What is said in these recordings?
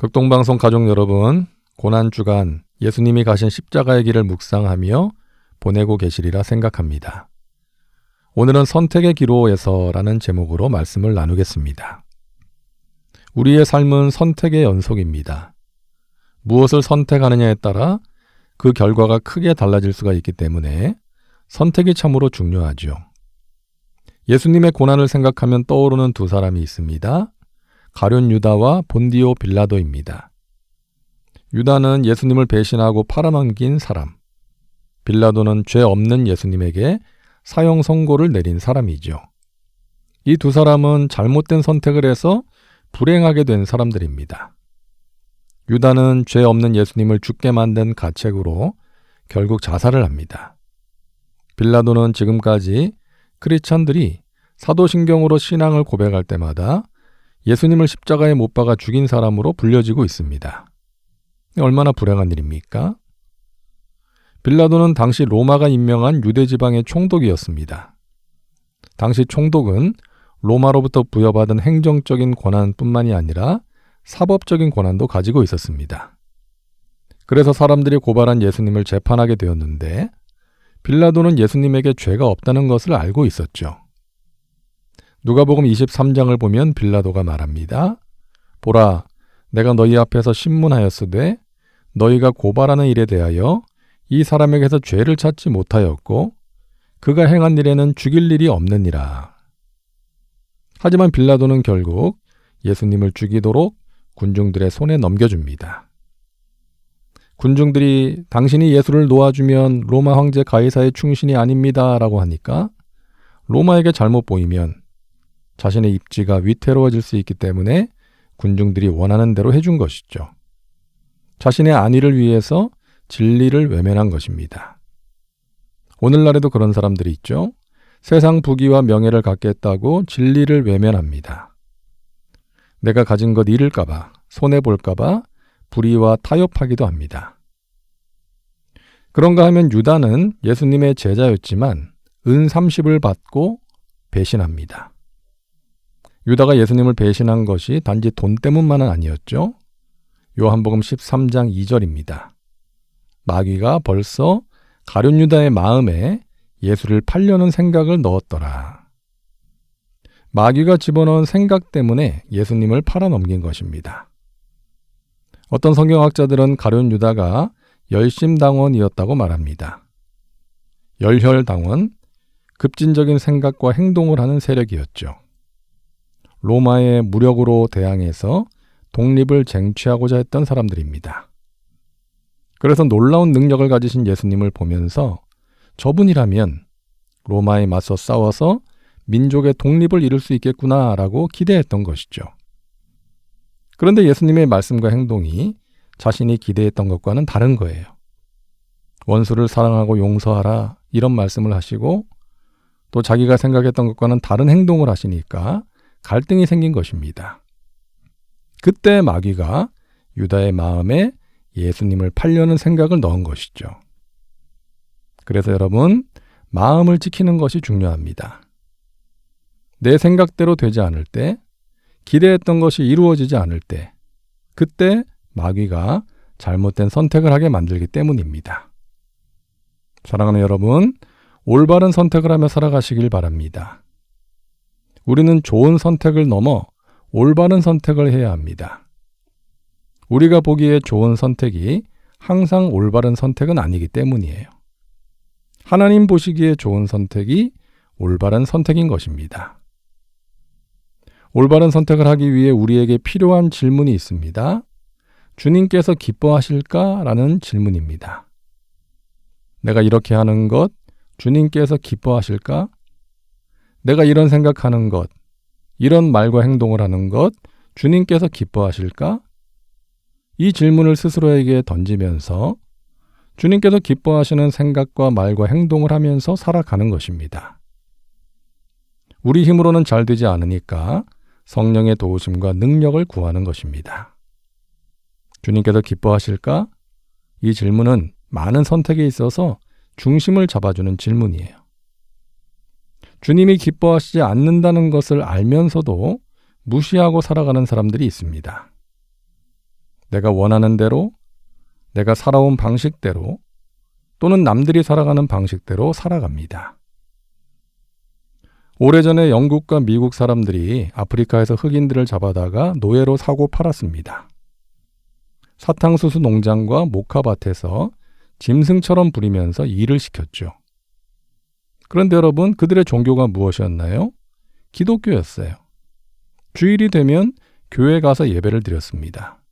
극동방송 가족 여러분, 고난주간 예수님이 가신 십자가의 길을 묵상하며 보내고 계시리라 생각합니다. 오늘은 선택의 기로에서라는 제목으로 말씀을 나누겠습니다. 우리의 삶은 선택의 연속입니다. 무엇을 선택하느냐에 따라 그 결과가 크게 달라질 수가 있기 때문에 선택이 참으로 중요하죠. 예수님의 고난을 생각하면 떠오르는 두 사람이 있습니다. 가룟 유다와 본디오 빌라도입니다. 유다는 예수님을 배신하고 팔아넘긴 사람, 빌라도는 죄 없는 예수님에게 사형 선고를 내린 사람이죠. 이 두 사람은 잘못된 선택을 해서 불행하게 된 사람들입니다. 유다는 죄 없는 예수님을 죽게 만든 가책으로 결국 자살을 합니다. 빌라도는 지금까지 크리스천들이 사도신경으로 신앙을 고백할 때마다 예수님을 십자가에 못 박아 죽인 사람으로 불려지고 있습니다. 얼마나 불행한 일입니까? 빌라도는 당시 로마가 임명한 유대지방의 총독이었습니다. 당시 총독은 로마로부터 부여받은 행정적인 권한뿐만이 아니라 사법적인 권한도 가지고 있었습니다. 그래서 사람들이 고발한 예수님을 재판하게 되었는데 빌라도는 예수님에게 죄가 없다는 것을 알고 있었죠. 누가복음 23장을 보면 빌라도가 말합니다. 보라, 내가 너희 앞에서 신문하였으되 너희가 고발하는 일에 대하여 이 사람에게서 죄를 찾지 못하였고 그가 행한 일에는 죽일 일이 없느니라. 하지만 빌라도는 결국 예수님을 죽이도록 군중들의 손에 넘겨줍니다. 군중들이 당신이 예수를 놓아주면 로마 황제 가이사의 충신이 아닙니다 라고 하니까 로마에게 잘못 보이면 자신의 입지가 위태로워질 수 있기 때문에 군중들이 원하는 대로 해준 것이죠. 자신의 안위를 위해서 진리를 외면한 것입니다. 오늘날에도 그런 사람들이 있죠. 세상 부귀와 명예를 갖겠다고 진리를 외면합니다. 내가 가진 것 잃을까 봐, 손해볼까 봐 불의와 타협하기도 합니다. 그런가 하면 유다는 예수님의 제자였지만 은 30을 받고 배신합니다. 유다가 예수님을 배신한 것이 단지 돈 때문만은 아니었죠. 요한복음 13장 2절입니다. 마귀가 벌써 가룟 유다의 마음에 예수를 팔려는 생각을 넣었더라. 마귀가 집어넣은 생각 때문에 예수님을 팔아넘긴 것입니다. 어떤 성경학자들은 가룟 유다가 열심당원이었다고 말합니다. 열혈당원, 급진적인 생각과 행동을 하는 세력이었죠. 로마의 무력으로 대항해서 독립을 쟁취하고자 했던 사람들입니다. 그래서 놀라운 능력을 가지신 예수님을 보면서 저분이라면 로마에 맞서 싸워서 민족의 독립을 이룰 수 있겠구나라고 기대했던 것이죠. 그런데 예수님의 말씀과 행동이 자신이 기대했던 것과는 다른 거예요. 원수를 사랑하고 용서하라 이런 말씀을 하시고 또 자기가 생각했던 것과는 다른 행동을 하시니까 갈등이 생긴 것입니다. 그때 마귀가 유다의 마음에 예수님을 팔려는 생각을 넣은 것이죠. 그래서 여러분, 마음을 지키는 것이 중요합니다. 내 생각대로 되지 않을 때, 기대했던 것이 이루어지지 않을 때, 그때 마귀가 잘못된 선택을 하게 만들기 때문입니다. 사랑하는 여러분, 올바른 선택을 하며 살아가시길 바랍니다. 우리는 좋은 선택을 넘어 올바른 선택을 해야 합니다. 우리가 보기에 좋은 선택이 항상 올바른 선택은 아니기 때문이에요. 하나님 보시기에 좋은 선택이 올바른 선택인 것입니다. 올바른 선택을 하기 위해 우리에게 필요한 질문이 있습니다. 주님께서 기뻐하실까? 라는 질문입니다. 내가 이렇게 하는 것, 주님께서 기뻐하실까? 내가 이런 생각하는 것, 이런 말과 행동을 하는 것, 주님께서 기뻐하실까? 이 질문을 스스로에게 던지면서 주님께서 기뻐하시는 생각과 말과 행동을 하면서 살아가는 것입니다. 우리 힘으로는 잘 되지 않으니까 성령의 도우심과 능력을 구하는 것입니다. 주님께서 기뻐하실까? 이 질문은 많은 선택에 있어서 중심을 잡아주는 질문이에요. 주님이 기뻐하시지 않는다는 것을 알면서도 무시하고 살아가는 사람들이 있습니다. 내가 원하는 대로, 내가 살아온 방식대로, 또는 남들이 살아가는 방식대로 살아갑니다. 오래전에 영국과 미국 사람들이 아프리카에서 흑인들을 잡아다가 노예로 사고 팔았습니다. 사탕수수 농장과 모카밭에서 짐승처럼 부리면서 일을 시켰죠. 그런데 여러분, 그들의 종교가 무엇이었나요? 기독교였어요. 주일이 되면 교회 가서 예배를 드렸습니다.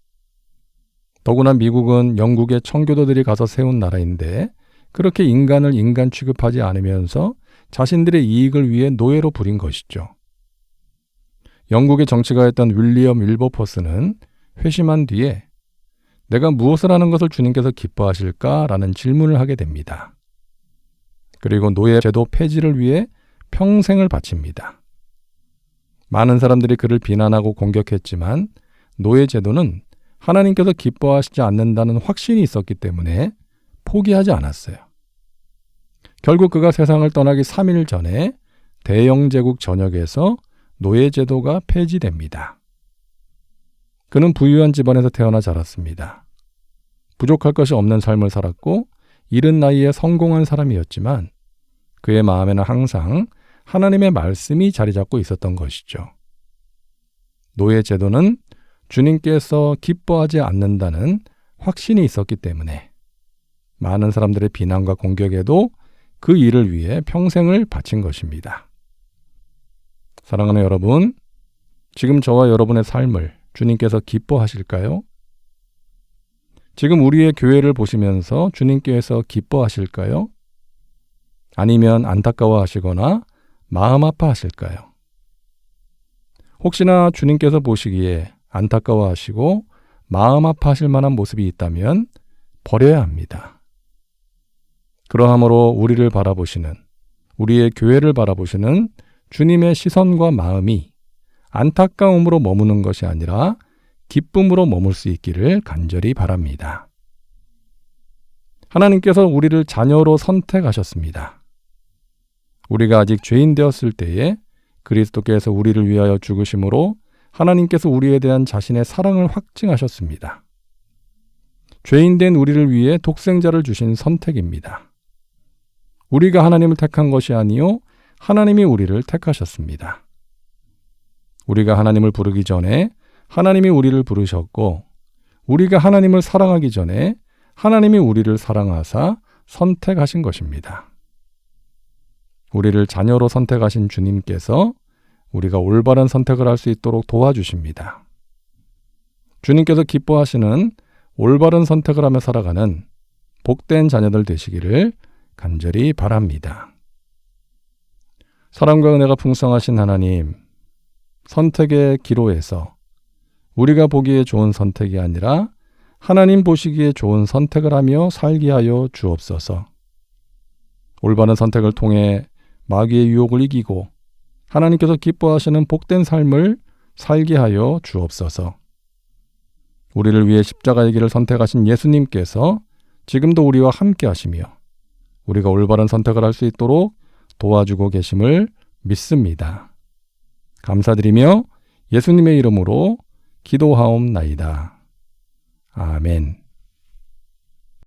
더구나 미국은 영국의 청교도들이 가서 세운 나라인데 그렇게 인간을 인간 취급하지 않으면서 자신들의 이익을 위해 노예로 부린 것이죠. 영국의 정치가였던 윌리엄 윌버포스는 회심한 뒤에 내가 무엇을 하는 것을 주님께서 기뻐하실까라는 질문을 하게 됩니다. 그리고 노예 제도 폐지를 위해 평생을 바칩니다. 많은 사람들이 그를 비난하고 공격했지만 노예 제도는 하나님께서 기뻐하시지 않는다는 확신이 있었기 때문에 포기하지 않았어요. 결국 그가 세상을 떠나기 3일 전에 대영제국 전역에서 노예 제도가 폐지됩니다. 그는 부유한 집안에서 태어나 자랐습니다. 부족할 것이 없는 삶을 살았고 이른 나이에 성공한 사람이었지만 그의 마음에는 항상 하나님의 말씀이 자리 잡고 있었던 것이죠. 노예 제도는 주님께서 기뻐하지 않는다는 확신이 있었기 때문에 많은 사람들의 비난과 공격에도 그 일을 위해 평생을 바친 것입니다. 사랑하는 여러분, 지금 저와 여러분의 삶을 주님께서 기뻐하실까요? 지금 우리의 교회를 보시면서 주님께서 기뻐하실까요? 아니면 안타까워하시거나 마음 아파하실까요? 혹시나 주님께서 보시기에 안타까워하시고 마음 아파하실 만한 모습이 있다면 버려야 합니다. 그러함으로 우리를 바라보시는, 우리의 교회를 바라보시는 주님의 시선과 마음이 안타까움으로 머무는 것이 아니라 기쁨으로 머물 수 있기를 간절히 바랍니다. 하나님께서 우리를 자녀로 선택하셨습니다. 우리가 아직 죄인 되었을 때에 그리스도께서 우리를 위하여 죽으심으로 하나님께서 우리에 대한 자신의 사랑을 확증하셨습니다. 죄인 된 우리를 위해 독생자를 주신 선택입니다. 우리가 하나님을 택한 것이 아니요 하나님이 우리를 택하셨습니다. 우리가 하나님을 부르기 전에 하나님이 우리를 부르셨고 우리가 하나님을 사랑하기 전에 하나님이 우리를 사랑하사 선택하신 것입니다. 우리를 자녀로 선택하신 주님께서 우리가 올바른 선택을 할 수 있도록 도와주십니다. 주님께서 기뻐하시는 올바른 선택을 하며 살아가는 복된 자녀들 되시기를 간절히 바랍니다. 사랑과 은혜가 풍성하신 하나님, 선택의 기로에서 우리가 보기에 좋은 선택이 아니라 하나님 보시기에 좋은 선택을 하며 살게 하여 주옵소서. 올바른 선택을 통해 마귀의 유혹을 이기고 하나님께서 기뻐하시는 복된 삶을 살게 하여 주옵소서. 우리를 위해 십자가의 길을 선택하신 예수님께서 지금도 우리와 함께 하시며 우리가 올바른 선택을 할 수 있도록 도와주고 계심을 믿습니다. 감사드리며 예수님의 이름으로 기도하옵나이다. 아멘.